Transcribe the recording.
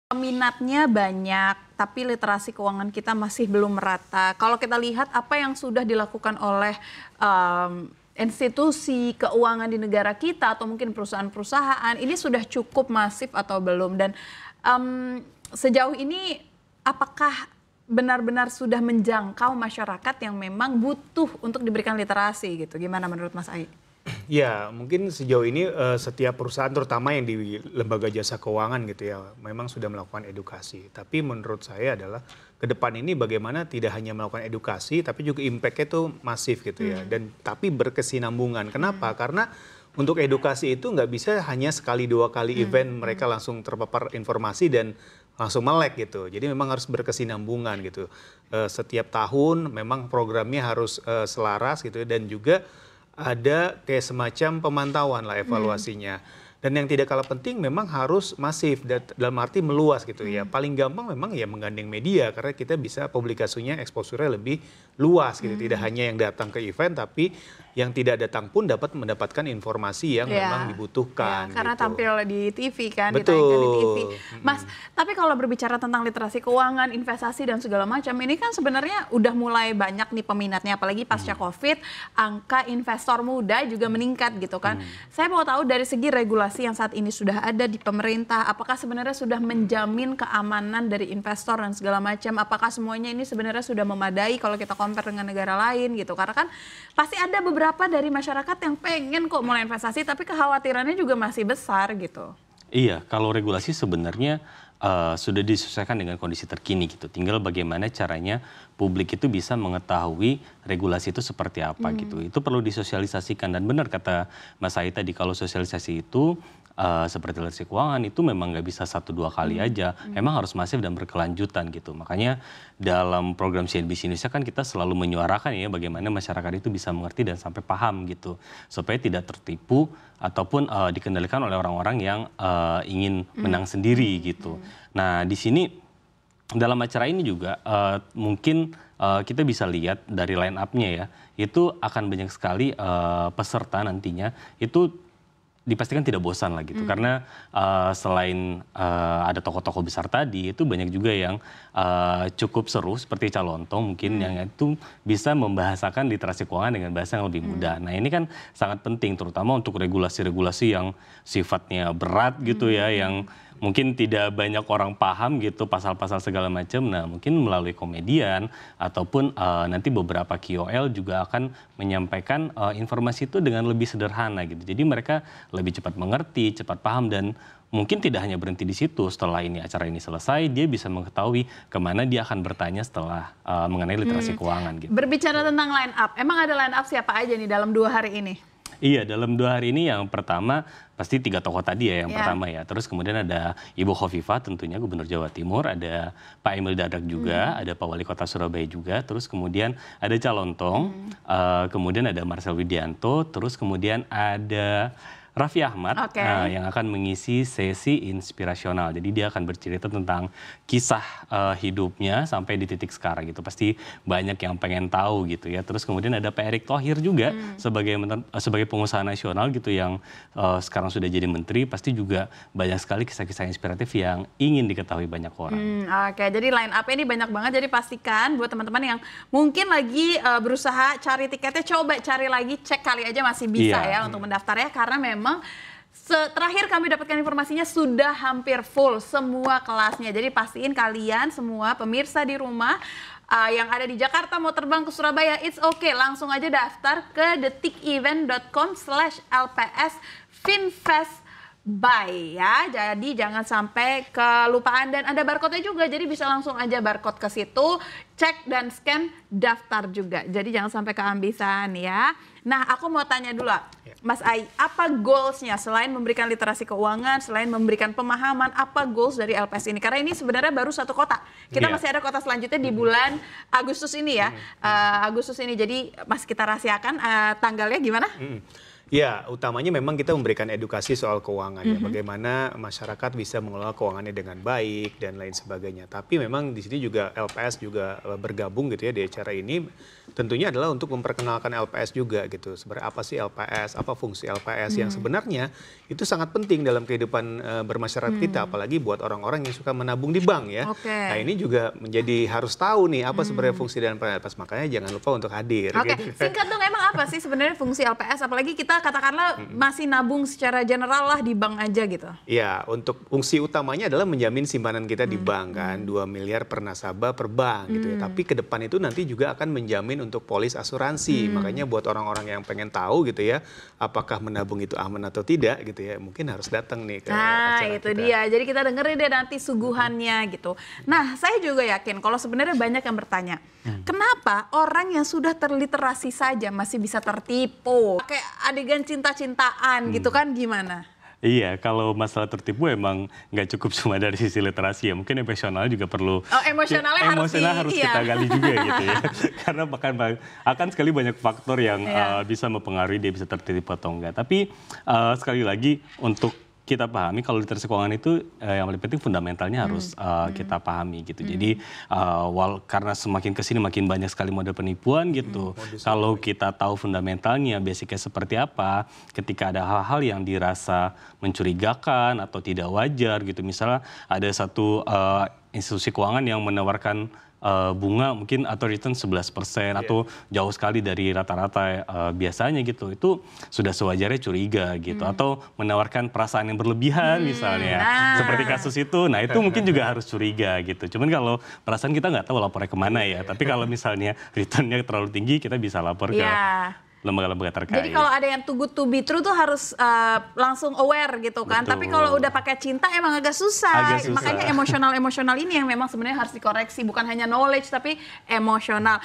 Peminatnya banyak, tapi literasi keuangan kita masih belum merata. Kalau kita lihat apa yang sudah dilakukan oleh institusi keuangan di negara kita atau mungkin perusahaan-perusahaan, ini sudah cukup masif atau belum? Dan sejauh ini apakah benar-benar sudah menjangkau masyarakat yang memang butuh untuk diberikan literasi gitu? Gimana menurut Mas Ai? Ya, mungkin sejauh ini setiap perusahaan terutama yang di lembaga jasa keuangan gitu ya, memang sudah melakukan edukasi. Tapi menurut saya adalah ke depan ini bagaimana tidak hanya melakukan edukasi, tapi juga impact-nya itu masif gitu ya. Dan tapi berkesinambungan. Kenapa? Karena untuk edukasi itu nggak bisa hanya sekali dua kali event mereka langsung terpapar informasi dan langsung melek gitu. Jadi memang harus berkesinambungan gitu. Setiap tahun memang programnya harus selaras gitu dan juga ada kayak semacam pemantauan lah evaluasinya. Dan yang tidak kalah penting memang harus masif dalam arti meluas gitu ya. Paling gampang memang ya menggandeng media karena kita bisa publikasinya exposure-nya lebih luas gitu. Tidak hanya yang datang ke event tapi yang tidak datang pun dapat mendapatkan informasi yang memang dibutuhkan. Ya, karena gitu. tampil di TV kan, Betul. ditayangkan di TV. Mas, tapi kalau berbicara tentang literasi keuangan, investasi dan segala macam, ini kan sebenarnya udah mulai banyak nih peminatnya, apalagi pasca COVID, angka investor muda juga meningkat gitu kan. Saya mau tahu dari segi regulasi yang saat ini sudah ada di pemerintah, apakah sebenarnya sudah menjamin keamanan dari investor dan segala macam? Apakah semuanya ini sebenarnya sudah memadai kalau kita compare dengan negara lain gitu? Karena kan pasti ada beberapa dari masyarakat yang pengen kok mulai investasi, tapi kekhawatirannya juga masih besar gitu. Iya, kalau regulasi sebenarnya sudah disesuaikan dengan kondisi terkini gitu. Tinggal bagaimana caranya publik itu bisa mengetahui regulasi itu seperti apa gitu. Itu perlu disosialisasikan dan benar kata Mas Ai tadi kalau sosialisasi itu seperti literasi keuangan itu memang nggak bisa 1-2 kali aja. Memang harus masif dan berkelanjutan gitu. Makanya dalam program CNBC Indonesia kan kita selalu menyuarakan ya bagaimana masyarakat itu bisa mengerti dan sampai paham gitu. Supaya tidak tertipu ataupun dikendalikan oleh orang-orang yang ingin menang sendiri gitu. Nah di sini dalam acara ini juga mungkin kita bisa lihat dari line up-nya ya, itu akan banyak sekali peserta nantinya itu dipastikan tidak bosan lah gitu. Karena selain ada tokoh-tokoh besar tadi, itu banyak juga yang cukup seru seperti Calontong mungkin yang itu bisa membahasakan literasi keuangan dengan bahasa yang lebih mudah. Nah ini kan sangat penting terutama untuk regulasi-regulasi yang sifatnya berat gitu ya, yang mungkin tidak banyak orang paham gitu pasal-pasal segala macam. Nah mungkin melalui komedian ataupun nanti beberapa KOL juga akan menyampaikan informasi itu dengan lebih sederhana gitu. Jadi mereka lebih cepat mengerti, cepat paham dan mungkin tidak hanya berhenti di situ. Setelah ini acara ini selesai, dia bisa mengetahui kemana dia akan bertanya setelah mengenai literasi keuangan gitu. Berbicara tentang line up, emang ada line up siapa aja nih dalam 2 hari ini? Iya, dalam 2 hari ini yang pertama pasti 3 tokoh tadi ya yang pertama ya. Terus kemudian ada Ibu Khofifah tentunya Gubernur Jawa Timur, ada Pak Emil Dardak juga, ada Pak Wali Kota Surabaya juga, terus kemudian ada Calontong, kemudian ada Marcel Widianto, terus kemudian ada Raffi Ahmad yang akan mengisi sesi inspirasional. Jadi dia akan bercerita tentang kisah hidupnya sampai di titik sekarang gitu. Pasti banyak yang pengen tahu gitu ya. Terus kemudian ada Pak Erick Thohir juga sebagai pengusaha nasional gitu yang sekarang sudah jadi menteri. Pasti juga banyak sekali kisah-kisah inspiratif yang ingin diketahui banyak orang. Oke, jadi line up ini banyak banget. Jadi pastikan buat teman-teman yang mungkin lagi berusaha cari tiketnya, coba cari lagi, cek kali aja masih bisa ya untuk mendaftar ya. Karena memang terakhir kami dapatkan informasinya sudah hampir full semua kelasnya. Jadi pastiin kalian semua pemirsa di rumah yang ada di Jakarta mau terbang ke Surabaya, it's okay. Langsung aja daftar ke detikevent.com/lpsfinfestby ya. Jadi jangan sampai kelupaan dan ada barcode-nya juga. Jadi bisa langsung aja barcode ke situ, cek dan scan, daftar juga. Jadi jangan sampai kehabisan ya. Nah, aku mau tanya dulu, Mas Ai, apa goals-nya selain memberikan literasi keuangan, selain memberikan pemahaman, apa goals dari LPS ini? Karena ini sebenarnya baru 1 kota. Kita masih ada kota selanjutnya di bulan Agustus ini ya. Agustus ini, jadi masih kita rahasiakan tanggalnya gimana? Ya, utamanya memang kita memberikan edukasi soal keuangan ya, bagaimana masyarakat bisa mengelola keuangannya dengan baik dan lain sebagainya. Tapi memang di sini juga LPS juga bergabung gitu ya di acara ini. Tentunya adalah untuk memperkenalkan LPS juga gitu. Sebenarnya apa sih LPS, apa fungsi LPS yang sebenarnya itu sangat penting dalam kehidupan bermasyarakat kita, apalagi buat orang-orang yang suka menabung di bank ya. Oke. Nah ini juga menjadi harus tahu nih apa sebenarnya fungsi dan peran LPS. Makanya jangan lupa untuk hadir. Oke, Gitu. singkat dong, emang apa sih sebenarnya fungsi LPS? Apalagi kita katakanlah masih nabung secara general lah di bank aja gitu. Ya, untuk fungsi utamanya adalah menjamin simpanan kita di bank kan, 2 miliar per nasabah per bank gitu ya. Tapi ke depan itu nanti juga akan menjamin untuk polis asuransi. Makanya buat orang-orang yang pengen tahu gitu ya, apakah menabung itu aman atau tidak gitu ya, mungkin harus datang nih ke Nah, acara itu kita. dia. Jadi kita dengerin deh nanti suguhannya gitu. Nah, saya juga yakin kalau sebenarnya banyak yang bertanya, kenapa orang yang sudah terliterasi saja masih bisa tertipu? Kayak adegan cinta-cintaan gitu kan gimana? Iya, kalau masalah tertipu emang nggak cukup cuma dari sisi literasi ya. Mungkin emosional juga perlu. Oh, emosionalnya harus kita iya. gali juga gitu ya. Karena akan sekali banyak faktor yang Iya. bisa mempengaruhi dia bisa tertipu atau enggak. Tapi sekali lagi untuk kita pahami kalau literasi keuangan itu yang paling penting fundamentalnya harus kita pahami gitu. Jadi karena semakin kesini makin banyak sekali model penipuan gitu. Kalau kita tahu fundamentalnya, basicnya seperti apa, ketika ada hal-hal yang dirasa mencurigakan atau tidak wajar gitu. Misalnya ada satu institusi keuangan yang menawarkan bunga mungkin atau return 11% atau jauh sekali dari rata-rata biasanya gitu, itu sudah sewajarnya curiga gitu, atau menawarkan perasaan yang berlebihan misalnya seperti kasus itu, nah itu mungkin juga harus curiga gitu. Cuman kalau perasaan kita nggak tahu lapornya kemana ya, tapi kalau misalnya returnnya terlalu tinggi kita bisa lapor ke lembaga-lembaga terkait. Jadi kalau ada yang too good to be true tuh harus langsung aware gitu kan. Betul. Tapi kalau udah pakai cinta emang agak susah. Agak susah. Makanya emosional ini yang memang sebenarnya harus dikoreksi. Bukan hanya knowledge tapi emosional.